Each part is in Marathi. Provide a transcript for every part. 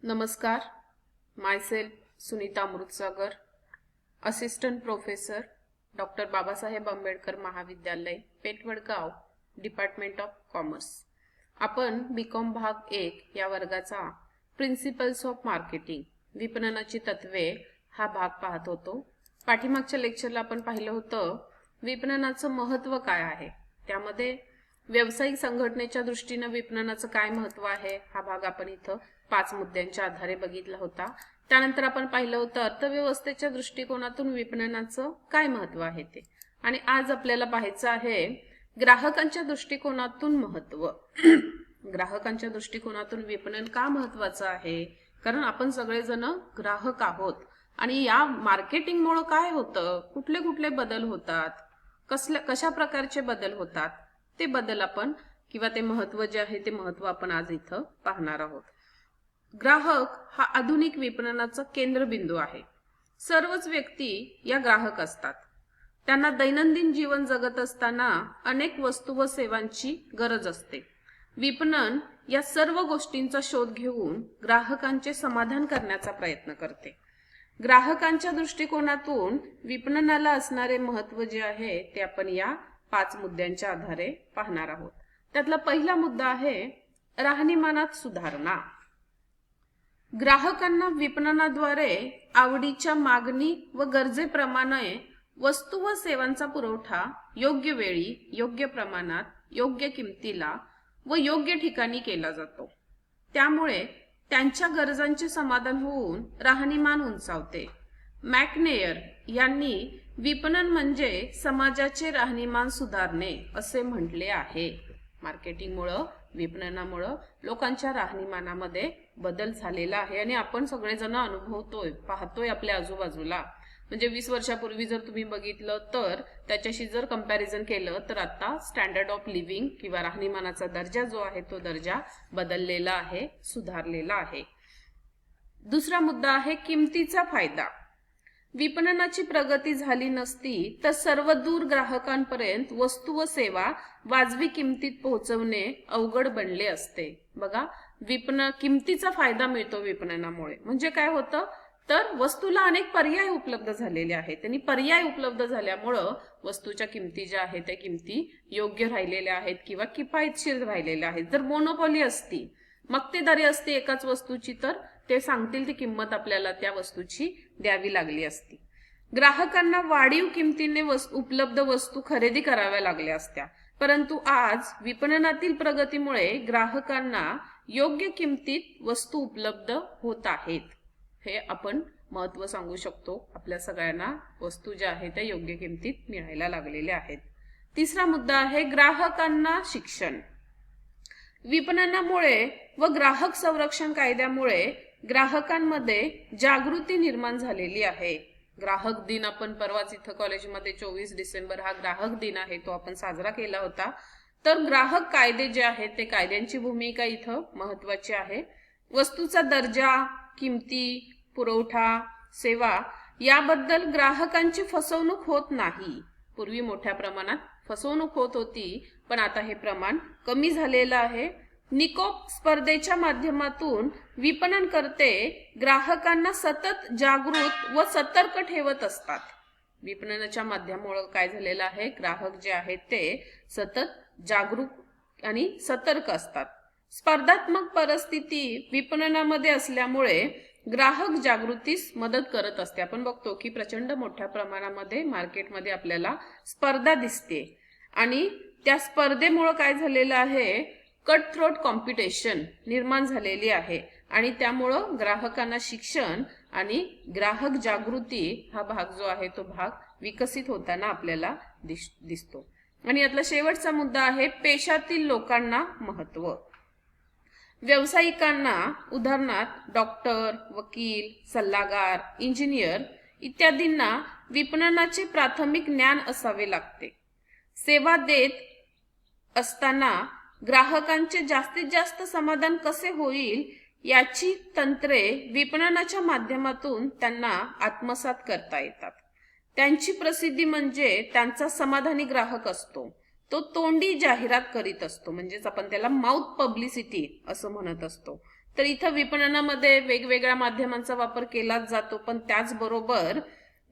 नमस्कार. Myself Sunita Amritsagar, assistant professor, doctor Babasaheb Ambedkar महाविद्यालय, पेठवडगाव, डिपार्टमेंट ऑफ कॉमर्स. आपण बीकॉम भाग 1 या वर्गाचा प्रिन्सिपल्स ऑफ मार्केटिंग, विपणनाची तत्वे हा भाग पाहत होतो. पाठीमागच्या लेक्चरला आपण पाहिलं होतं विपणनाचं महत्त्व काय आहे. त्यामध्ये व्यावसायिक संघटनेच्या दृष्टीने विपणनाचं काय महत्त्व आहे हा भाग आपण इथं 5 मुद्द्यांच्या आधारे बघितला होता. त्यानंतर आपण पाहिलं होतं अर्थव्यवस्थेच्या दृष्टिकोनातून विपणनाचं काय महत्त्व आहे ते. आणि आज आपल्याला पाहायचं आहे ग्राहकांच्या दृष्टिकोनातून महत्त्व. ग्राहकांच्या दृष्टिकोनातून विपणन का महत्त्वाचं आहे, कारण आपण सगळेजण ग्राहक आहोत आणि या मार्केटिंगमुळे काय होतं, कुठले कुठले बदल होतात, कशा प्रकारचे बदल होतात, ते बदल आपण किंवा ते महत्त्व जे आहे ते महत्त्व आपण आज इथं पाहणार आहोत. ग्राहक हा आधुनिक विपणनाचा केंद्रबिंदू आहे. सर्वच व्यक्ती या ग्राहक असतात. त्यांना दैनंदिन जीवन जगत असताना अनेक वस्तू व सेवांची गरज असते. विपणन या सर्व गोष्टींचा शोध घेऊन ग्राहकांचे समाधान करण्याचा प्रयत्न करते. ग्राहकांच्या दृष्टिकोनातून विपणनाला असणारे महत्त्व जे आहे ते आपण या 5 मुद्द्यांच्या आधारे पाहणार आहोत. त्यातला पहिला मुद्दा आहे राहणीमानात सुधारणा. ग्राहकांना विपणनाद्वारे आवडीच्या मागणी व गरजेप्रमाणे वस्तू व सेवांचा पुरवठा योग्य वेळी, योग्य प्रमाणात, योग्य किमतीला व योग्य ठिकाणी केला जातो. त्यामुळे त्यांच्या गरजांचे समाधान होऊन राहणीमान उंचावते. मॅकनेयर यांनी विपणन म्हणजे समाजाचे राहणीमान सुधारणे असे म्हटले आहे. मार्केटिंगमुळे, विपणनामुळे लोकांच्या राहणीमानामध्ये बदल झालेला आहे आणि आपण सगळेजण अनुभवतोय, पाहतोय आपल्या आजूबाजूला. म्हणजे 20 वर्षापूर्वी जर तुम्ही बघितलं तर त्याच्याशी जर कंपॅरिझन केलं तर आता स्टँडर्ड ऑफ लिव्हिंग किंवा राहणीमानाचा दर्जा जो आहे तो दर्जा बदललेला आहे, सुधारलेला आहे. दुसरा मुद्दा आहे किमतीचा फायदा. विपणनाची प्रगती झाली नसती तर सर्व दूर ग्राहकांपर्यंत वस्तू व सेवा वाजवी किमतीत पोहोचवणे अवघड बनले असते. बघा, किमतीचा फायदा मिळतो विपणनामुळे. म्हणजे काय होतं तर वस्तूला अनेक पर्याय उपलब्ध झालेले आहेत आणि पर्याय उपलब्ध झाल्यामुळं वस्तूच्या किमती ज्या आहेत त्या किमती योग्य राहिलेल्या आहेत किंवा किफायतशीर राहिलेल्या आहेत. जर मोनोपॉली असती, मक्तेदारी असते एकाच वस्तूची, तर ते सांगतील ती किंमत आपल्याला त्या वस्तूची द्यावी लागली असती. ग्राहकांना वाढीव किमतीने उपलब्ध वस्तू खरेदी कराव्या लागल्या असत्या. परंतु आज विपणनातील प्रगतीमुळे ग्राहकांना योग्य किमतीत वस्तू उपलब्ध होत आहेत. हे आपण महत्त्व सांगू शकतो. आपल्या सगळ्यांना वस्तू ज्या आहेत त्या योग्य किमतीत मिळायला लागलेल्या आहेत. तिसरा मुद्दा आहे ग्राहकांना शिक्षण. विपणनामुळे व ग्राहक संरक्षण कायद्यामुळे ग्राहकांमध्ये जागृती निर्माण झालेली आहे. ग्राहक दिन आपण परवाच इथं कॉलेजमध्ये 24 डिसेंबर हा ग्राहक दिन आहे तो आपण साजरा केला होता. तर ग्राहक कायदे जे आहेत ते कायद्यांची भूमिका इथं महत्त्वाची आहे. वस्तूचा दर्जा, किमती, पुरवठा, सेवा याबद्दल ग्राहकांची फसवणूक होत नाही. पूर्वी मोठ्या प्रमाणात फसवणूक होत होती, पण आता हे प्रमाण कमी झालेलं आहे. निकोप स्पर्धेच्या माध्यमातून विपणनकर्ते ग्राहकांना सतत जागृत व सतर्क ठेवत असतात. विपणनाच्या माध्यमामुळे काय झालेलं आहे, ग्राहक जे आहेत ते सतत जागरूक आणि सतर्क असतात. स्पर्धात्मक परिस्थिती विपणनामध्ये असल्यामुळे ग्राहक जागृतीस मदत करत असते. आपण बघतो की प्रचंड मोठ्या प्रमाणामध्ये मार्केटमध्ये आपल्याला स्पर्धा दिसते आणि त्या स्पर्धेमुळे काय झालेलं आहे, कट थ्रोट कॉम्पिटिशन निर्माण झालेली आहे आणि त्यामुळं ग्राहकांना शिक्षण आणि ग्राहक जागृती हा भाग जो आहे तो भाग विकसित होताना आपल्याला दिसतो. आणि यातला शेवटचा मुद्दा आहे पेशातील लोकांना महत्त्व. व्यावसायिकांना, उदाहरणार्थ डॉक्टर, वकील, सल्लागार, इंजिनियर इत्यादींना विपणनाचे प्राथमिक ज्ञान असावे लागते. सेवा देत असताना ग्राहकांचे जास्तीत जास्त समाधान कसे होईल याची तंत्रे विपणनाच्या माध्यमातून त्यांना आत्मसात करता येतात. त्यांची प्रसिद्धी म्हणजे त्यांचा समाधानी ग्राहक असतो. तो तोंडी जाहिरात करीत असतो, म्हणजेच आपण त्याला माउथ पब्लिसिटी असं म्हणत असतो. तर इथं विपणनामध्ये वेगवेगळ्या माध्यमांचा वापर केलाच जातो, पण त्याचबरोबर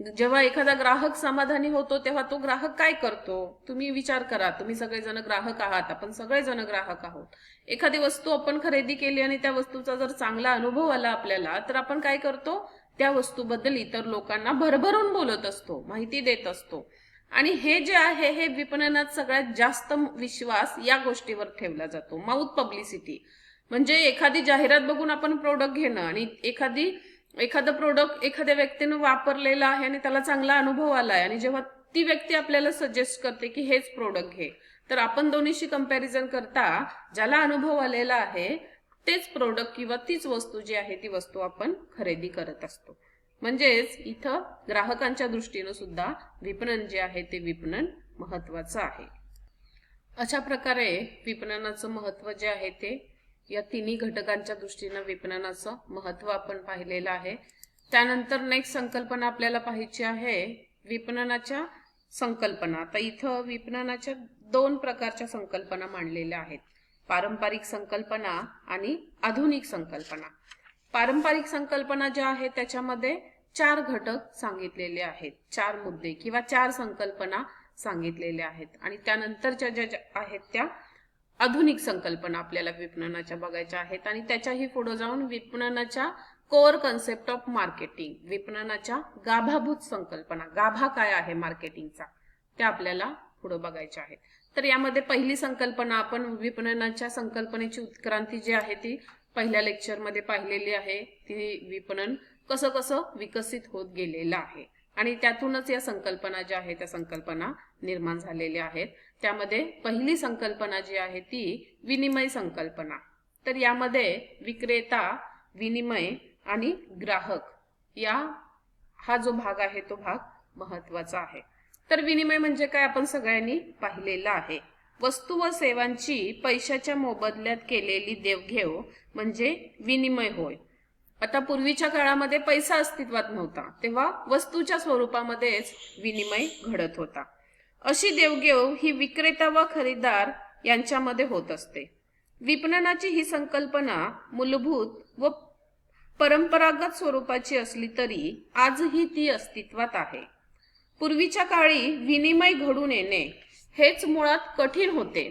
जेव्हा एखादा ग्राहक समाधानी होतो तेव्हा तो ग्राहक काय करतो? तुम्ही विचार करा, तुम्ही सगळेजण ग्राहक आहात, आपण सगळेजण ग्राहक आहोत. एखादी वस्तू आपण खरेदी केली आणि त्या वस्तूचा जर चांगला अनुभव आला आपल्याला, तर आपण काय करतो? त्या वस्तूबद्दल इतर लोकांना भरभरून बोलत असतो, माहिती देत असतो. आणि हे जे आहे हे विपणनात सगळ्यात जास्त विश्वास या गोष्टीवर ठेवला जातो, माउथ पब्लिसिटी. म्हणजे एखादी जाहिरात बघून आपण प्रोडक्ट घेणं आणि एखादं प्रोडक्ट एखाद्या व्यक्तीनं वापरलेलं आहे आणि त्याला चांगला अनुभव आलाय आणि जेव्हा ती व्यक्ती आपल्याला सजेस्ट करते की हेच प्रोडक्ट घे, तर आपण दोन्हीशी कंपॅरिझन करता ज्याला अनुभव आलेला आहे तेच प्रोडक्ट किंवा तीच वस्तू जी आहे ती वस्तू आपण खरेदी करत असतो. म्हणजेच इथं ग्राहकांच्या दृष्टीनं सुद्धा विपणन जे आहे ते विपणन महत्वाचं आहे. अशा प्रकारे विपणनाचं महत्व जे आहे ते या तिन्ही घटकांच्या दृष्टीनं विपणनाचं महत्व आपण पाहिलेलं आहे. त्यानंतर नेक्स्ट संकल्पना आपल्याला पाहायची आहे विपणनाच्या संकल्पना. आता इथं विपणनाच्या 2 प्रकारच्या संकल्पना मांडलेल्या आहेत, पारंपरिक संकल्पना आणि आधुनिक संकल्पना. पारंपरिक संकल्पना ज्या आहेत त्याच्यामध्ये 4 घटक सांगितलेले आहेत, 4 मुद्दे किंवा 4 संकल्पना सांगितलेल्या आहेत. आणि त्यानंतरच्या ज्या आहेत त्या आधुनिक संकल्पना आपल्याला विपणनाच्या बघायच्या आहेत. आणि त्याच्याही पुढे जाऊन विपणनाच्या कोर कन्सेप्ट ऑफ मार्केटिंग, विपणनाच्या गाभाभूत संकल्पना, गाभा काय आहे मार्केटिंगचा, त्या आपल्याला पुढे बघायच्या आहेत. तर यामध्ये पहिली संकल्पना आपण विपणनाच्या संकल्पनेची उत्क्रांती जी आहे ती पहिल्या लेक्चरमध्ये पाहिलेली आहे. ती विपणन कसं कसं विकसित होत गेलेलं आहे आणि त्यातूनच या संकल्पना ज्या आहेत त्या संकल्पना निर्माण झालेल्या आहेत. त्यामध्ये पहिली संकल्पना जी आहे ती विनिमय संकल्पना. तर यामध्ये विक्रेता, विनिमय आणि ग्राहक हा जो भाग आहे तो भाग महत्वाचा आहे. तर विनिमय म्हणजे काय आपण सगळ्यांनी पाहिलेलं आहे, वस्तू व सेवांची पैशाच्या मोबदल्यात केलेली देवघेव म्हणजे विनिमय होय. आता पूर्वीच्या काळामध्ये पैसा अस्तित्वात नव्हता, तेव्हा वस्तूच्या स्वरूपामध्येच विनिमय घडत होता. अशी देवघेव ही विक्रेता व खरेदीदार यांच्यामध्ये होत असते. विपणनाची ही संकल्पना मूलभूत व परंपरागत स्वरूपाची असली तरी आजही ती अस्तित्वात आहे. पूर्वीच्या काळी विनिमय घडून येणे हेच मुळात कठीण होते.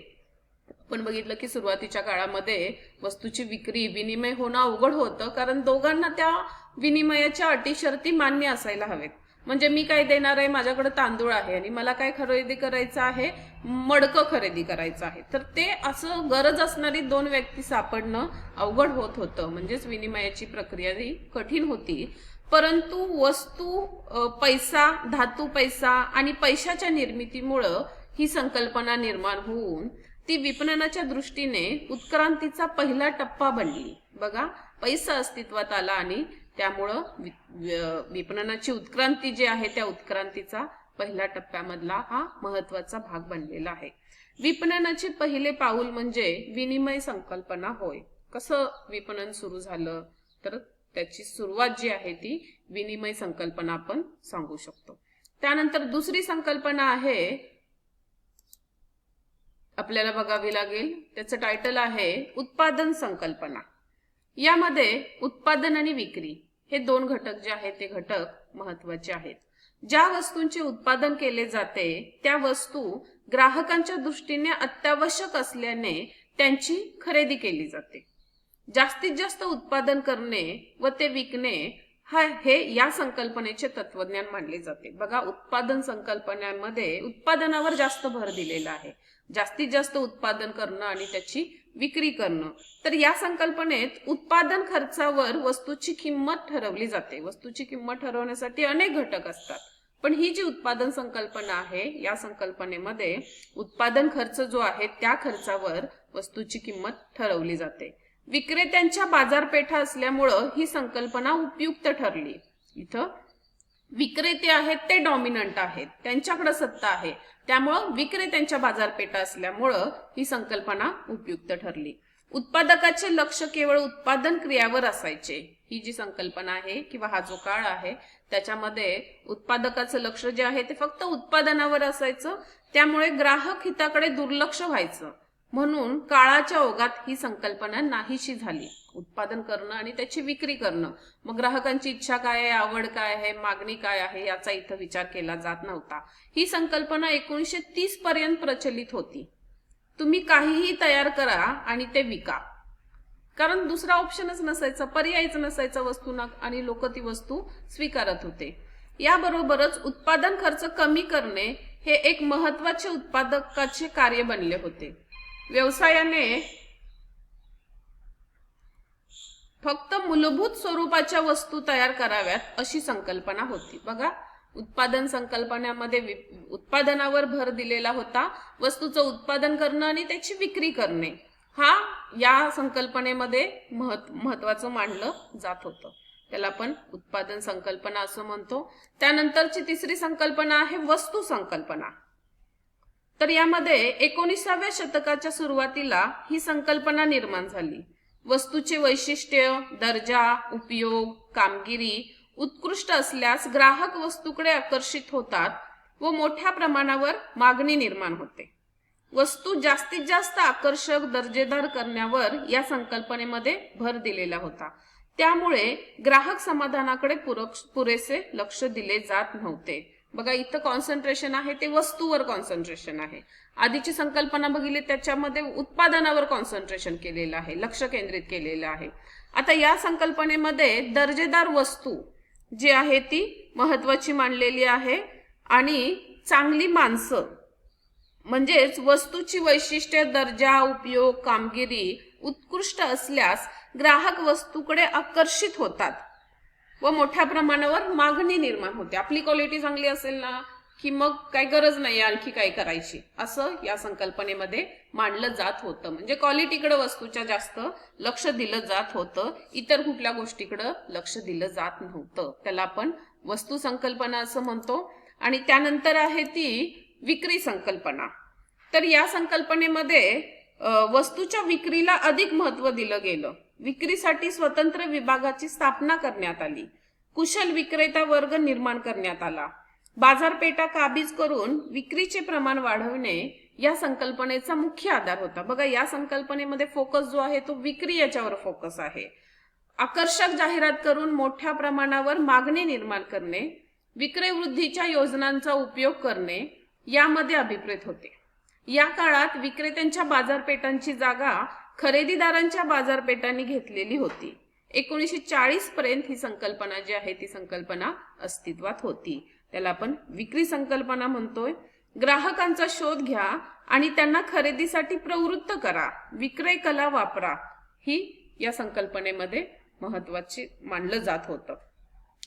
आपण बघितलं की सुरुवातीच्या काळामध्ये वस्तूची विक्री, विनिमय होणं अवघड होतं, कारण दोघांना त्या विनिमयाच्या अटी शर्ती मान्य असायला हवेत. म्हणजे मी काय देणार आहे, माझ्याकडे तांदूळ आहे आणि मला काय खरेदी करायचं आहे, मडकं खरेदी करायचं आहे, तर ते असं गरज असणारी 2 व्यक्ती सापडणं अवघड होत होतं. म्हणजेच विनिमयाची प्रक्रिया ही कठीण होती. परंतु वस्तू, पैसा, धातू पैसा आणि पैशाच्या निर्मितीमुळं ही संकल्पना निर्माण होऊन ती विपणनाच्या दृष्टीने उत्क्रांतीचा पहिला टप्पा बनली. बघा, पैसा अस्तित्वात आला आणि त्यामुळं विपणनाची उत्क्रांती जी आहे त्या उत्क्रांतीचा पहिल्या टप्प्यामधला हा महत्वाचा भाग बनलेला आहे. विपणनाचे पहिले पाऊल म्हणजे विनिमय संकल्पना होय. कसं विपणन सुरू झालं, तर त्याची सुरुवात जी आहे ती विनिमय संकल्पना आपण सांगू शकतो. त्यानंतर दुसरी संकल्पना आहे आपल्याला बघावी लागेल, त्याचं टायटल आहे उत्पादन संकल्पना. यामध्ये उत्पादन आणि विक्री हे 2 घटक जे आहेत ते घटक महत्वाचे आहेत. ज्या वस्तूंचे उत्पादन केले जाते त्या वस्तू ग्राहकांच्या दृष्टीने अत्यावश्यक असल्याने त्यांची खरेदी केली जाते. जास्तीत जास्त उत्पादन करणे व ते विकणे हे या संकल्पनेचे तत्वज्ञान मानले जाते. बघा, उत्पादन संकल्पनेमध्ये उत्पादनावर जास्त भर दिलेला आहे, जास्तीत जास्त उत्पादन करणं आणि त्याची विक्री करणं. तर या संकल्पनेत उत्पादन खर्चावर वस्तूची किंमत ठरवली जाते. वस्तूची किंमत ठरवण्यासाठी अनेक घटक असतात, पण ही जी उत्पादन संकल्पना आहे या संकल्पनेमध्ये उत्पादन खर्च जो आहे त्या खर्चावर वस्तूची किंमत ठरवली जाते. विक्रेत्यांच्या बाजारपेठा असल्यामुळं ही संकल्पना उपयुक्त ठरली. इथं विक्रेते आहेत ते डॉमिनंट आहेत, त्यांच्याकडे सत्ता आहे, त्यामुळं विक्रेत्यांच्या बाजारपेठा असल्यामुळं ही संकल्पना उपयुक्त ठरली. उत्पादकाचे लक्ष केवळ उत्पादन क्रियावर असायचे. ही जी संकल्पना आहे किंवा हा जो काळ आहे त्याच्यामध्ये उत्पादकाचं लक्ष जे आहे ते फक्त उत्पादनावर असायचं, त्यामुळे ग्राहक हिताकडे दुर्लक्ष व्हायचं. म्हणून काळाच्या ओघात ही संकल्पना नाहीशी झाली. उत्पादन करणं आणि त्याची विक्री करणं, मग ग्राहकांची इच्छा काय आहे, आवड काय आहे, मागणी काय आहे याचा इथं विचार केला जात नव्हता. ही संकल्पना 1930 पर्यंत प्रचलित होती. तुम्ही काहीही तयार करा आणि ते विका, कारण दुसरा ऑप्शनच नसायचा, पर्यायच नसायचा वस्तूंना, आणि लोक ती वस्तू स्वीकारत होते. याबरोबरच उत्पादन खर्च कमी करणे हे एक महत्वाचे उत्पादकाचे कार्य बनले होते. व्यवसायाने फक्त मूलभूत स्वरूपाच्या वस्तू तयार कराव्यात अशी संकल्पना होती. बघा, उत्पादन संकल्पनेमध्ये उत्पादनावर भर दिलेला होता. वस्तूचं उत्पादन करणं आणि त्याची विक्री करणे हा या संकल्पनेमध्ये महत्वाचं मानलं जात होतं. त्याला आपण उत्पादन संकल्पना असं म्हणतो. त्यानंतरची तिसरी संकल्पना आहे वस्तू संकल्पना. तर यामध्ये 19व्या शतकाच्या सुरुवातीला ही संकल्पना निर्माण झाली. वस्तूचे वैशिष्ट्य, दर्जा, उपयोग, कामगिरी उत्कृष्ट असल्यास ग्राहक वस्तूकडे आकर्षित होतात व मोठ्या प्रमाणावर मागणी निर्माण होते. वस्तू जास्तीत जास्त आकर्षक, दर्जेदार करण्यावर या संकल्पनेमध्ये भर दिलेला होता. त्यामुळे ग्राहक समाधानाकडे पुरेसे लक्ष दिले जात नव्हते. बघा, इथं कॉन्सन्ट्रेशन आहे ते वस्तूवर कॉन्सन्ट्रेशन आहे. आधीची संकल्पना बघितली त्याच्यामध्ये उत्पादनावर कॉन्सन्ट्रेशन केलेलं आहे, लक्ष केंद्रित केलेलं आहे. आता या संकल्पनेमध्ये दर्जेदार वस्तू जी आहे ती महत्वाची मानलेली आहे आणि चांगली माणसं, म्हणजेच वस्तूची वैशिष्ट्ये, दर्जा, उपयोग, कामगिरी उत्कृष्ट असल्यास ग्राहक वस्तूकडे आकर्षित होतात व मोठ्या प्रमाणावर मागणी निर्माण होते. आपली क्वालिटी चांगली असेल ना की मग काही गरज नाही आणखी काय करायची, असं या संकल्पनेमध्ये मानलं जात होतं. म्हणजे क्वालिटीकडे वस्तूच्या जास्त लक्ष दिलं जात होतं, इतर कुठल्या गोष्टीकडे लक्ष दिलं जात नव्हतं. त्याला आपण वस्तू संकल्पना असं म्हणतो. आणि त्यानंतर आहे ती विक्री संकल्पना. तर या संकल्पनेमध्ये वस्तूच्या विक्रीला अधिक महत्व दिलं गेलं. विक्रीसाठी स्वतंत्र विभागाची स्थापना करण्यात आली. कुशल विक्रेता वर्ग निर्माण करण्यात आला. बाजारपेठा काबीज करून विक्रीचे प्रमाण वाढवणे या संकल्पनेचा मुख्य आधार होता. बघा, या संकल्पनेमध्ये फोकस जो आहे तो विक्री याच्यावर फोकस आहे. आकर्षक जाहिरात करून मोठ्या प्रमाणावर मागणी निर्माण करणे, विक्रय वृद्धीच्या योजनांचा उपयोग करणे यामध्ये अभिप्रेत होते. या काळात विक्रेत्यांच्या बाजारपेठांची जागा खरेदीदारांच्या बाजारपेठांनी घेतलेली होती. 1940 पर्यंत ही संकल्पना जी आहे ती संकल्पना अस्तित्वात होती. त्याला आपण विक्री संकल्पना म्हणतोय. ग्राहकांचा शोध घ्या आणि त्यांना खरेदीसाठी प्रवृत्त करा, विक्रय कला वापरा, ही या संकल्पनेमध्ये महत्वाची मानलं जात होतं.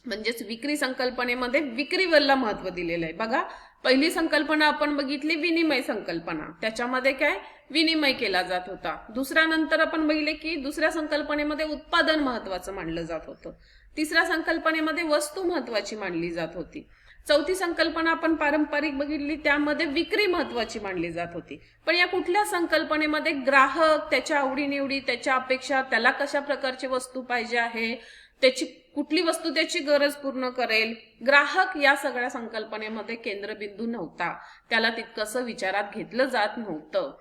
म्हणजेच विक्री संकल्पनेमध्ये विक्रीवरला महत्व दिलेलं आहे. बघा, पहिली संकल्पना आपण बघितली विनिमय संकल्पना, त्याच्यामध्ये काय विनिमय केला जात होता. दुसऱ्यानंतर आपण बघितले की दुसऱ्या संकल्पनेमध्ये उत्पादन महत्वाचं मानलं जात होतं. तिसऱ्या संकल्पनेमध्ये वस्तू महत्वाची मानली जात होती. चौथी संकल्पना आपण पारंपरिक बघितली, त्यामध्ये विक्री महत्वाची मानली जात होती. पण या कुठल्या संकल्पनेमध्ये ग्राहक, त्याच्या आवडीनिवडी, त्याच्या अपेक्षा, त्याला कशा प्रकारची वस्तू पाहिजे आहे, त्याची कुठली वस्तू त्याची गरज पूर्ण करेल, ग्राहक या सगळ्या संकल्पनेमध्ये केंद्रबिंदू नव्हता. त्याला तितकंसं विचारात घेतलं जात नव्हतं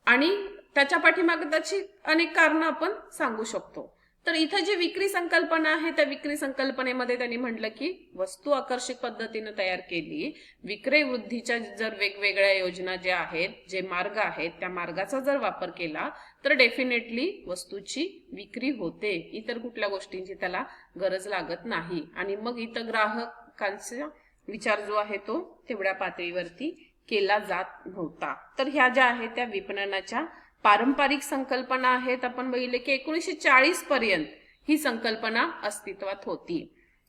आणि त्याच्या पाठीमागे त्याची अनेक कारणं आपण सांगू शकतो. तर इथं जी विक्री संकल्पना आहे त्या विक्री संकल्पनेमध्ये त्यांनी म्हटलं की वस्तू आकर्षक पद्धतीने तयार केली, विक्रय वृद्धीच्या जर वेगवेगळ्या योजना ज्या आहेत, जे मार्ग आहेत, त्या मार्गाचा जर वापर केला तर डेफिनेटली वस्तूची विक्री होते. इतर कुठल्या गोष्टींची त्याला गरज लागत नाही आणि मग इथं ग्राहकांचा विचार जो आहे तो तेवढ्या पातळीवरती केला जात नव्हता. तर ह्या ज्या आहेत त्या विपणनाच्या पारंपरिक संकल्पना आहेत. आपण बघितले की 1940 पर्यंत ही संकल्पना अस्तित्वात होती.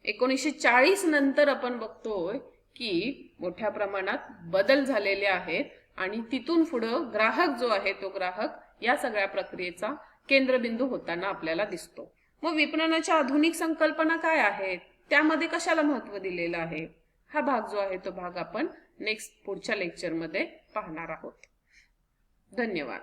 1940 नंतर आपण बघतोय की मोठ्या प्रमाणात बदल झालेले आहेत आणि तिथून पुढे ग्राहक जो आहे तो ग्राहक या सगळ्या प्रक्रियेचा केंद्रबिंदू होताना आपल्याला दिसतो. मग विपणनाच्या आधुनिक संकल्पना काय आहेत, त्यामध्ये कशाला महत्व दिलेलं आहे, हा भाग जो आहे तो भाग आपण पुढच्या लेक्चरमध्ये पाहणार आहोत. धन्यवाद.